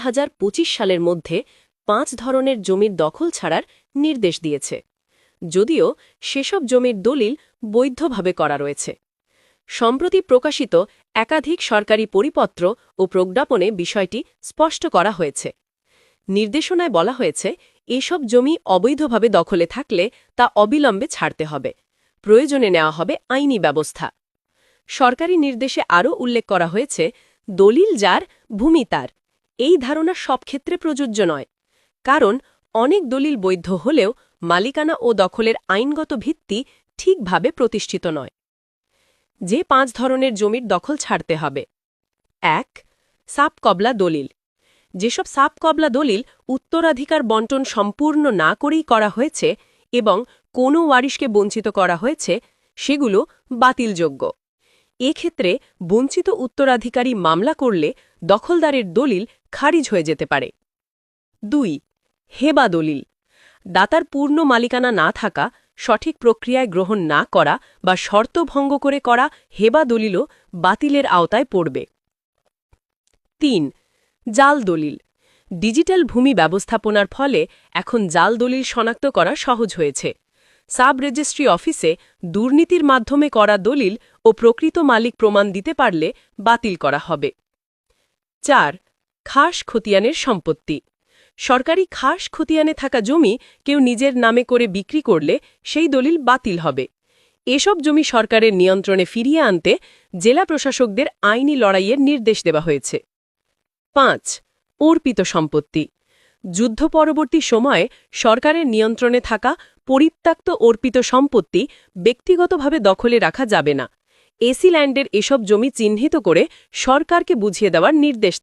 2025 সালের মধ্যে 5 ধরনের জমির দখল ছাড়ার নির্দেশ দিয়েছে, যদিও সেসব জমির দলিল বৈধভাবে করা রয়েছে। সম্প্রতি প্রকাশিত একাধিক সরকারি পরিপত্র ও প্রজ্ঞাপনে বিষয়টি স্পষ্ট করা হয়েছে। নির্দেশনায় বলা হয়েছে, এসব জমি অবৈধভাবে দখলে থাকলে তা অবিলম্বে ছাড়তে হবে, প্রয়োজনে নেওয়া হবে আইনি ব্যবস্থা। সরকারি নির্দেশে আরও উল্লেখ করা হয়েছে, দলিল যার, ভূমি তার, এই ধারণা সব ক্ষেত্রে প্রযোজ্য নয়, কারণ অনেক দলিল বৈধ হলেও মালিকানা ও দখলের আইনগত ভিত্তি ঠিকভাবে প্রতিষ্ঠিত নয়। যে 5 ধরনের জমির দখল ছাড়তে হবে: 1. সাব কবলা দলিল। যেসব সাব কবলা দলিল উত্তরাধিকার বণ্টন সম্পূর্ণ না করেই করা হয়েছে এবং কোনো ওয়ারিশকে বঞ্চিত করা হয়েছে, সেগুলো বাতিলযোগ্য। এক্ষেত্রে বঞ্চিত উত্তরাধিকারী মামলা করলে দখলদারের দলিল খারিজ হয়ে যেতে পারে। 2. হেবা দলিল। দাতার পূর্ণ মালিকানা না থাকা, সঠিক প্রক্রিয়ায় গ্রহণ না করা বা শর্ত ভঙ্গ করে করা হেবা দলিলও বাতিলের আওতায় পড়বে। 3. জাল দলিল। ডিজিটাল ভূমি ব্যবস্থাপনার ফলে এখন জাল দলিল শনাক্ত করা সহজ হয়েছে। সাব রেজিস্ট্রি অফিসে দুর্নীতির মাধ্যমে করা দলিল ও প্রকৃত মালিক প্রমাণ দিতে পারলে বাতিল করা হবে। 4. খাস খতিয়ানের সম্পত্তি। সরকারি খাস খতিয়ানে থাকা জমি কেউ নিজের নামে করে বিক্রি করলে সেই দলিল বাতিল হবে। এসব জমি সরকারের নিয়ন্ত্রণে ফিরিয়ে আনতে জেলা প্রশাসকদের আইনি লড়াইয়ের নির্দেশ দেওয়া হয়েছে। 5. অর্পিত সম্পত্তি। যুদ্ধ পরবর্তী সময়ে সরকারের নিয়ন্ত্রণে থাকা পরিত্যক্ত অর্পিত সম্পত্তি ব্যক্তিগতভাবে দখলে রাখা যাবে না। এসি ল্যান্ডের এসব জমি চিহ্নিত করে সরকারকে বুঝিয়ে দেওয়ার নির্দেশ